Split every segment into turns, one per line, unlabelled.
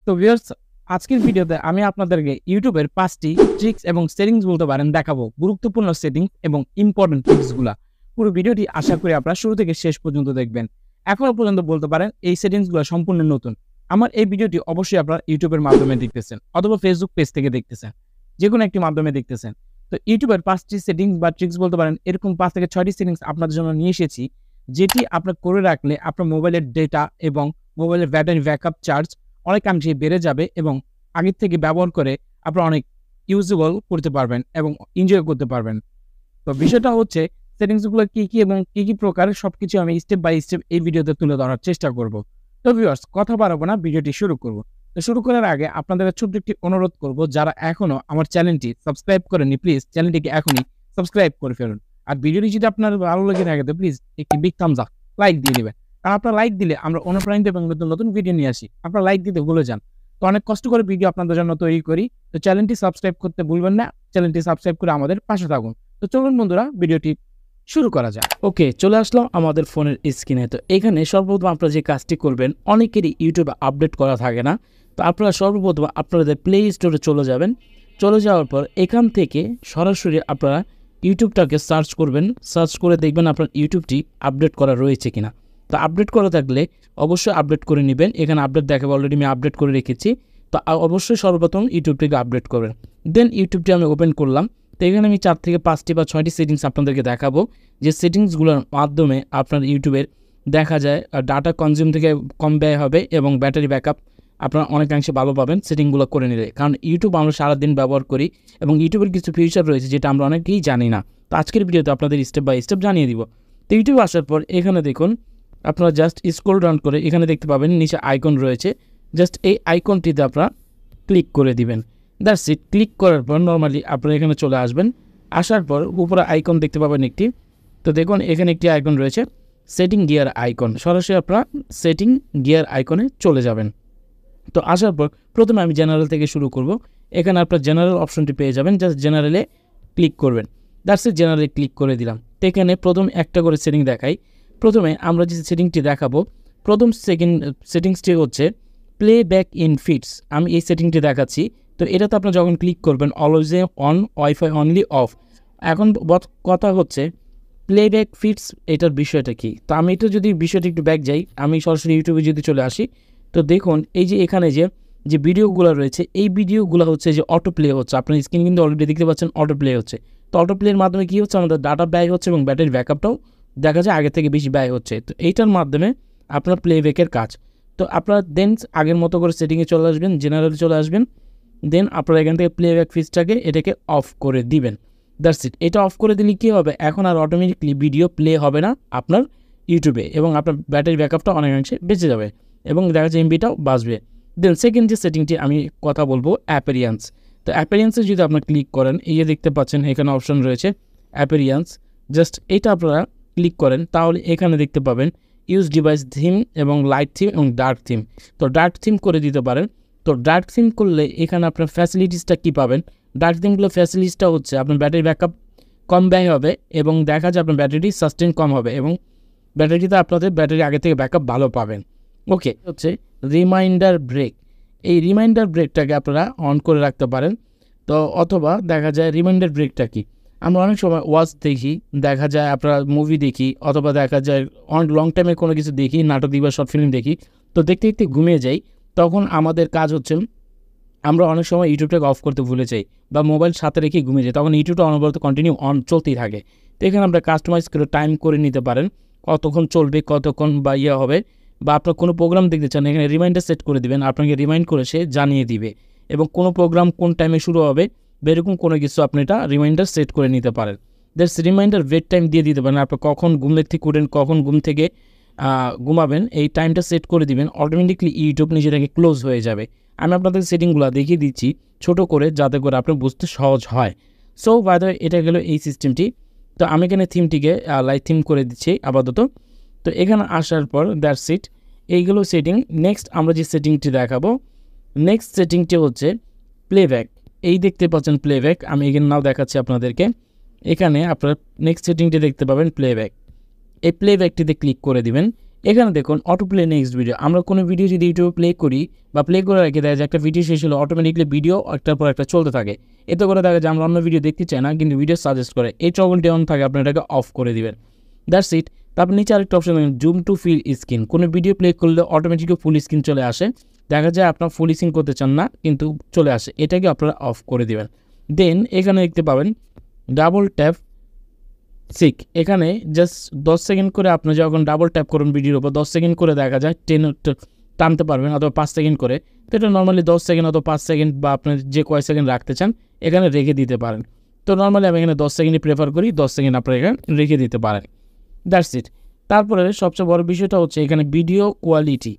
তো ভিউয়ার্স, আজকের ভিডিওতে আমি আপনাদেরকে ইউটিউবের 5টি ট্রিক্স এবং সেটিংস বলতে পারেন দেখাবো। গুরুত্বপূর্ণ সেটিংস এবং ইম্পর্টেন্ট টিপসগুলা। পুরো ভিডিওটি আশা করি আপনারা শুরু থেকে শেষ পর্যন্ত দেখবেন। এখনো পর্যন্ত বলতে পারেন এই সেটিংসগুলো সম্পূর্ণ নতুন। আমার এই ভিডিওটি অবশ্যই আপনারা ইউটিউবের মাধ্যমে দেখতেছেন অথবা ফেসবুক পেজ থেকে দেখতেছেন। যেকোনো একটি মাধ্যমে দেখতেছেন। তো ইউটিউবের 5টি সেটিংস বা ট্রিক্স বলতে পারেন এরকম 5 থেকে 6টি সেটিংস আপনাদের জন্য নিয়ে এসেছি। যেটি আপনার করে রাখলে আপনার মোবাইলের ডেটা এবং মোবাইলের ব্যাটারি ব্যাকআপ চার্জ অনেকাংশে বেড়ে যাবে এবং আগের থেকে ব্যবহার করে আপনারা অনেক ইউজেবল করতে পারবেন এবং এনজয় করতে পারবেন। তো বিষয়টা হচ্ছে সেটিংসগুলো কি এবং কি প্রকার সবকিছু আমি স্টেপ বাই স্টেপ এই ভিডিওতে তুলে ধরার চেষ্টা করব। তো ভিউয়ার্স, কথা বাড়াবো না, ভিডিওটি শুরু করব। তো শুরু করার আগে আপনাদের ছোট্ট একটি অনুরোধ করব, যারা এখনো আমার চ্যানেলটি সাবস্ক্রাইব করেননি প্লিজ চ্যানেলটিকে এখনই সাবস্ক্রাইব করে ফেলুন। আর ভিডিওটি যদি আপনার ভালো লেগে থাকে তো প্লিজ একটি বিগ থামস আপ লাইক দিয়ে নেবেন। কারণ আপনার লাইক দিলে আমরা অনুপ্রাণিত এবং নতুন নতুন ভিডিও নিয়ে আসি। আপনারা লাইক দিতে ভুলে যান। তো অনেক কষ্ট করে ভিডিও আপনাদের জন্য তৈরি করি। তো চ্যানেলটি সাবস্ক্রাইব করতে ভুলবেন না। চ্যানেলটি সাবস্ক্রাইব করে আমাদের পাশে থাকুন। তো চলুন বন্ধুরা, ভিডিওটি শুরু করা যাক। ওকে, চলে আসলাম আমাদের ফোনের স্ক্রিনে। তো এখানে সর্বপ্রথম আপনারা যে কাজটি করবেন, অনেকেরই ইউটিউবে আপডেট করা থাকে না। তো আপনারা সর্বপ্রথম আপনাদের প্লে স্টোরে চলে যাবেন। চলে যাওয়ার পর এখান থেকে সরাসরি আপনারা ইউটিউবটাকে সার্চ করবেন। সার্চ করে দেখবেন আপনার ইউটিউবটি আপডেট করা রয়েছে কিনা। তো আপডেট করা থাকলে অবশ্যই আপডেট করে নেবেন। এখানে আপডেট দেখাবে, অলরেডি আমি আপডেট করে রেখেছি। তো অবশ্যই সর্বপ্রথম ইউটিউবটিকে আপডেট করবেন। দেন ইউটিউবটি আমি ওপেন করলাম। তো এখানে আমি 4 থেকে 5টি বা 6টি সেটিংস আপনাদেরকে দেখাবো, যে সেটিংসগুলোর মাধ্যমে আপনার ইউটিউবের দেখা যায় ডাটা কনজিউম থেকে কম ব্যয় হবে এবং ব্যাটারি ব্যাকআপ আপনারা অনেকাংশে ভালো পাবেন সেটিংগুলো করে নিলে। কারণ ইউটিউব আমরা সারাদিন ব্যবহার করি এবং ইউটিউবের কিছু ফিচার রয়েছে যেটা আমরা অনেকেই জানি না। তো আজকের ভিডিওতে আপনাদের স্টেপ বাই স্টেপ জানিয়ে দিব। তো ইউটিউব আসার পর এখানে দেখুন, আপনারা জাস্ট স্ক্রল ডাউন করে এখানে দেখতে পাবেন নিচে আইকন রয়েছে। জাস্ট এই আইকনটিতে আপনারা ক্লিক করে দিবেন। That's it. ক্লিক করার পর নর্মালি আপনারা এখানে চলে আসবেন। আসার পর উপরে আইকন দেখতে পাবেন একটি। তো দেখুন এখানে একটি আইকন রয়েছে সেটিং গিয়ার আইকন। সরাসরি আপনারা সেটিং গিয়ার আইকনে চলে যাবেন। তো আসার পর প্রথমে আমি জেনারেল থেকে শুরু করব। এখানে আপনার জেনারেল অপশনটি পেয়ে যাবেন। জাস্ট জেনারেলে ক্লিক করবেন। দ্যাটস ইট, জেনারেলে ক্লিক করে দিলাম। তো এখানে প্রথম একটা করে সেটিং দেখাই। প্রথমে আমরা যে সেটিংটি দেখাবো, প্রথম সেটিংসটি হচ্ছে প্লে ব্যাক ইন ফিডস। আমি এই সেটিংটি দেখাচ্ছি। তো এটাতে আপনার যখন ক্লিক করবেন always on, wifi only of. এখন কথা হচ্ছে প্লেব্যাক ফিডস, এটার বিষয়টা কি। তো আমি এটা যদি বিষয়টা একটু ব্যাক যাই, আমি সরাসরি ইউটিউবে যদি চলে আসি, তো দেখুন এই যে এখানে যে ভিডিওগুলো রয়েছে, এই ভিডিওগুলো হচ্ছে যে অটো প্লে হচ্ছে। আপনার স্ক্রিন কিন্তু অলরেডি দেখতে পাচ্ছেন অটো প্লে হচ্ছে। তো অটো প্লের মাধ্যমে কী হচ্ছে, আমাদের ডাটা ব্যয় হচ্ছে এবং ব্যাটারি ব্যাকআপটাও দেখা যায় আগে থেকে বেশি ব্যয় হচ্ছে। তো এইটার মাধ্যমে আপনার প্লেব্যাকের কাজ। তো আপনারা দেন আগের মতো করে সেটিংয়ে চলে আসবেন, জেনারেলে চলে আসবেন। দেন আপনারা এখান থেকে প্লেব্যাক ফিডসটাকে এটাকে অফ করে দিবেন। That's it. এটা অফ করে দিলে কী হবে, এখন আর অটোমেটিকলি ভিডিও প্লে হবে না আপনার ইউটিউবে এবং আপনার ব্যাটারি ব্যাকআপটা অনেকাংশে বেঁচে যাবে এবং দেখা যায় এমবিটাও বাঁচবে। দেন সেকেন্ড যে সেটিংটি আমি কথা বলবো, অ্যাপিয়ারেন্স। তো অ্যাপিয়ারেন্সে যদি আপনার ক্লিক করেন, এই যে দেখতে পাচ্ছেন এখানে অপশন রয়েছে অ্যাপিয়ারেন্স। জাস্ট এটা আপনারা ক্লিক করেন, তাহলে এখানে দেখতে পাবেন ইউজ ডিভাইস থিম এবং লাইট থিম এবং ডার্ক থিম। তো ডার্ক থিম করে দিতে পারেন। তো ডার্ক থিম করলে এখানে আপনার ফ্যাসিলিটিসটা কী পাবেন, ডার্ক থিমগুলো ফ্যাসিলিটিসটা হচ্ছে আপনার ব্যাটারি ব্যাকআপ কম ব্যয় হবে এবং দেখা যায় আপনার ব্যাটারি সাস্টেন কম হবে এবং ব্যাটারিতে আপনাদের ব্যাটারি আগে থেকে ব্যাকআপ ভালো পাবেন। ওকে, হচ্ছে রিমাইন্ডার ব্রেক। এই রিমাইন্ডার ব্রেকটাকে আপনারা অন করে রাখতে পারেন। তো অথবা দেখা যায় রিমাইন্ডার ব্রেকটা কি, আমরা অনেক সময় ওয়াচ দেখি, দেখা যায় আপনারা মুভি দেখি, অথবা দেখা যায় অনেক লং টাইমের কোনো কিছু দেখি, নাটক বা শর্ট ফিল্ম দেখি। তো দেখতে দেখতে ঘুমিয়ে যাই। তখন আমাদের কাজ হচ্ছে আমরা অনেক সময় ইউটিউবটাকে অফ করতে ভুলে যাই বা মোবাইল সাথে রেখে ঘুমিয়ে যাই, তখন ইউটিউবটা অনবরত কন্টিনিউ অন চলতেই থাকে। তো এখানে আমরা কাস্টমাইজ করে টাইম করে নিতে পারেন, কতক্ষণ চলবে, কতক্ষণ বা হবে, বা আপনার কোনো প্রোগ্রাম দেখতে চান, এখানে রিমাইন্ডার সেট করে দেবেন, আপনাকে রিমাইন্ড করে সে জানিয়ে দিবে এবং কোনো প্রোগ্রাম কোন টাইমে শুরু হবে এরকম কোনো কিছু আপনি এটা রিমাইন্ডার সেট করে নিতে পারেন। দ্যাটস রিমাইন্ডার বেড টাইম দিয়ে দিতে পারেন। আপনি কখন ঘুম থেকে উঠেন, কখন ঘুম থেকে ঘুমাবেন, এই টাইমটা সেট করে দিবেন, অটোমেটিকলি ইউটিউব নিজে থেকে ক্লোজ হয়ে যাবে। আমি আপনাদের সেটিংগুলো দেখিয়ে দিচ্ছি ছোট করে, যাতে করে আপনি বুঝতে সহজ হয়। সো বাই দ্য ওয়ে, এটা গেল এই সিস্টেমটি। তো আমি এখানে থিমটিকে লাইট থিম করে দিচ্ছি আপাতত। তো এখানে আসার পর দ্যাটস ইট, এইগুলো সেটিং। নেক্সট আমরা যে সেটিংটি দেখাবো, নেক্সট সেটিংটি হচ্ছে প্লেব্যাক। এই দেখতে পাচ্ছেন প্লেব্যাক, আমি এখানে নাও দেখাচ্ছি আপনাদেরকে। এখানে আপনার নেক্সট সেটিংটি দেখতে পাবেন প্লেব্যাক। এই প্লেব্যাকটিতে ক্লিক করে দিবেন এখানে দেখুন অটো প্লে নেক্সট ভিডিও। আমরা কোনো ভিডিও যদি ইউটিউবে প্লে করি বা প্লে করে রেখে দেয় যে একটা ভিডিও শেষ হলো, অটোমেটিকলি ভিডিও একটার পর একটা চলতে থাকে। এতে করে দেখা যায় আমরা অন্য ভিডিও দেখতে চাই না, কিন্তু ভিডিও সাজেস্ট করে। এই টগলটি অন থাকে, আপনি এটাকে অফ করে দিবেন। That's it. তারপর নিচে আরেকটা অপশন দেখুন, জুম টু ফিল স্ক্রিন। কোনো ভিডিও প্লে করলে অটোমেটিকলি ফুল স্ক্রিন চলে আসে। দেখা যায় আপনার ফুল স্ক্রিন করতে চান না, কিন্তু চলে আসে, এটাকে আপনারা অফ করে দিবেন। দেন এখানে দেখতে পাবেন ডাবল ট্যাপ সিক। এখানে জাস্ট 10 সেকেন্ড করে আপনি যখন ডাবল ট্যাপ করুন ভিডিওর উপর, 10 সেকেন্ড করে দেখা যায় টানতে পারবেন, অথবা 5 সেকেন্ড করে। তো এটা নর্মালি 10 সেকেন্ড অথবা 5 সেকেন্ড বা আপনি যে কয় সেকেন্ড রাখতে চান এখানে রেখে দিতে পারেন। তো নর্মালি আমি এখানে 10 সেকেন্ডই প্রেফার করি, 10 সেকেন্ড আপনারা এখানে রেখে দিতে পারেন। That's it. তারপরে সবচেয়ে বড় বিষয়টা হচ্ছে এখানে ভিডিও কোয়ালিটি।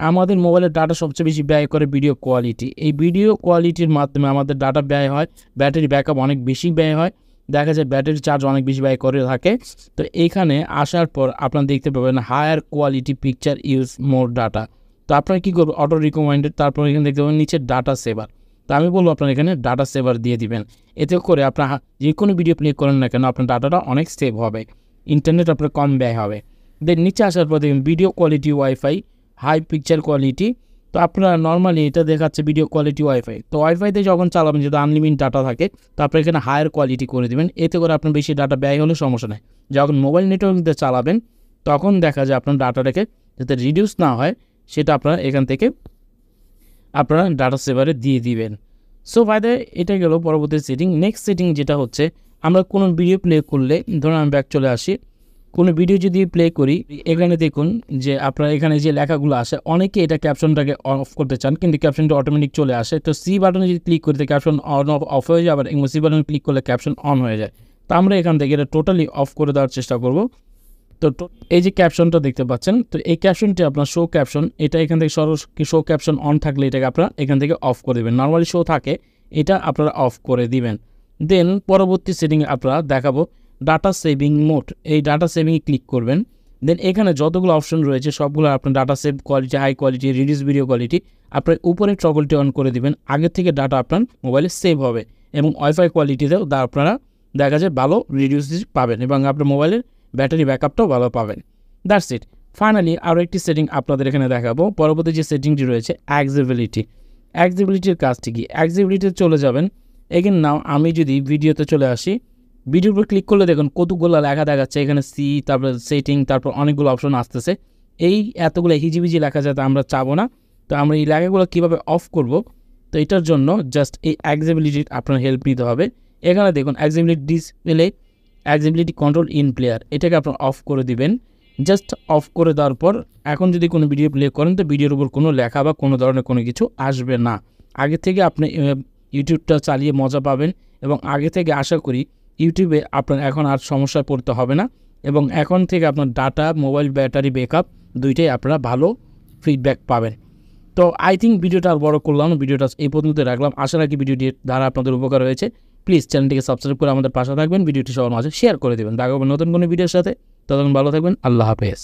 আমাদের মোবাইলের ডাটা সবচেয়ে বেশি ব্যয় করে ভিডিও কোয়ালিটি। এই ভিডিও কোয়ালিটির মাধ্যমে আমাদের ডাটা ব্যয় হয়, ব্যাটারি ব্যাকআপ অনেক বেশি ব্যয় হয়, দেখা যায় ব্যাটারি চার্জ অনেক বেশি ব্যয় করে থাকে। তো এইখানে আসার পর আপনারা দেখতে পাবেন হায়ার কোয়ালিটি পিকচার ইউজ মোর ডাটা। তো আপনারা কী করবেন, অটো রিকমেন্ডেড, তারপর এখানে দেখতে পাবেন নিচে ডাটা সেভার। তো আমি বলবো আপনারা এখানে ডাটা সেভার দিয়ে দিবেন। এতে করে আপনার যে কোনো ভিডিও প্লে করেন না কেন আপনার ডাটাটা অনেক সেভ হবে, ইন্টারনেট আপনার কম ব্যয় হবে। দেন নিচে আসার পর দেখবেন video quality wifi, high picture quality. তো আপনারা নর্মালি এটা দেখাচ্ছে ভিডিও কোয়ালিটি ওয়াইফাই। তো ওয়াইফাইতে যখন চালাবেন, যদি আনলিমিটেড ডাটা থাকে, তো আপনারা এখানে হায়ার কোয়ালিটি করে দেবেন। এতে করে আপনার বেশি ডাটা ব্যয় হলে সমস্যা নেই। যখন মোবাইল নেটওয়ার্ক দিয়ে চালাবেন তখন দেখা যায় আপনার ডাটাটাকে যাতে রিডিউস না হয়, সেটা আপনারা এখান থেকে আপনারা ডাটা সেভারে দিয়ে দিবেন। সো ফায়দা এটা গেল পরবর্তী সেটিং। নেক্সট সেটিং যেটা হচ্ছে, আমরা কোনো ভিডিও প্লে করলে, ধরুন আমি ব্যাক চলে আসি, কোনো ভিডিও যদি প্লে করি, এখানে দেখুন যে আপনার এখানে যে লেখাগুলো আসে, অনেকে এটা ক্যাপশনটাকে অফ করতে চান, কিন্তু ক্যাপশনটা অটোমেটিক চলে আসে। তো সি বাটনে যদি ক্লিক করি তো ক্যাপশন অন অফ হয়ে যায়, আবার সি বাটনে ক্লিক করলে ক্যাপশন অন হয়ে যায়। তো আমরা এখান থেকে এটা টোটালি অফ করে দেওয়ার চেষ্টা করব। তো এই যে ক্যাপশনটা দেখতে পাচ্ছেন, তো এই ক্যাপশনটি আপনার শো ক্যাপশন, এটা এখান থেকে শো ক্যাপশন অন থাকলে এটাকে আপনারা এখান থেকে অফ করে দেবেন। নর্মালি শো থাকে, এটা আপনারা অফ করে দিবেন। দেন পরবর্তী সেটিংয়ে আপনারা দেখাবো ডাটা সেভিং মোড। এই ডাটা সেভিংয়ে ক্লিক করবেন। দেন এখানে যতগুলো অপশন রয়েছে সবগুলো আপনার data save quality, high quality, reduce video quality, আপনার উপরে টগলটি অন করে দিবেন। আগে থেকে ডাটা আপনার মোবাইলে সেভ হবে, এবং ওয়াইফাই কোয়ালিটিতেও আপনারা দেখা যায় ভালো রিডিউস পাবেন, এবং আপনার মোবাইলের ব্যাটারি ব্যাকআপটাও ভালো পাবেন। That's it. ফাইনালি আরও একটি সেটিং আপনাদের এখানে দেখাবো। পরবর্তী যে সেটিংটি রয়েছে অ্যাক্সেসিবিলিটি। অ্যাক্সেসিবিলিটির কাজটি কি? অ্যাক্সেসিবিলিটিতে চলে যাবেন। এখানে নাও আমি যদি ভিডিওতে চলে আসি, ভিডিওর উপর ক্লিক করলে দেখুন কতগুলো লেখা দেখাচ্ছে, এখানে সি, তারপর সেটিং, তারপর অনেকগুলো অপশন আসতেছে। এই এতগুলো হিজিবিজি লেখা যাতে আমরা চাবো না। তো আমরা এই লেখাগুলো কীভাবে অফ করব, তো এটার জন্য জাস্ট এই অ্যাক্সেসিবিলিটি আপনার হেল্প নিতে হবে। এখানে দেখুন accessibility display, accessibility control in player, এটাকে আপনার অফ করে দিবেন। জাস্ট অফ করে দেওয়ার পর এখন যদি কোনো ভিডিও প্লে করেন তো ভিডিওর উপর কোনো লেখা বা কোনো ধরনের কোনো কিছু আসবে না। আগে থেকে আপনি ইউটিউবটা চালিয়ে মজা পাবেন, এবং আগে থেকে আশা করি ইউটিউবে আপনার এখন আর সমস্যায় পড়তে হবে না, এবং এখন থেকে আপনার ডাটা, মোবাইল ব্যাটারি ব্যাকআপ দুইটাই আপনারা ভালো ফিডব্যাক পাবেন। তো আই থিঙ্ক ভিডিওটা আর বড় করলাম, ভিডিওটা এই পর্যন্ত রাখলাম। আশা রাখি ভিডিওটির দ্বারা আপনাদের উপকার হয়েছে। প্লিজ চ্যানেলটিকে সাবস্ক্রাইব করে আমাদের পাশে থাকবেন, ভিডিওটি সবার মাঝে শেয়ার করে দেবেন। দেখা হবে নতুন কোনো ভিডিওর সাথে। ততক্ষণ ভালো থাকবেন। আল্লাহ হাফেজ।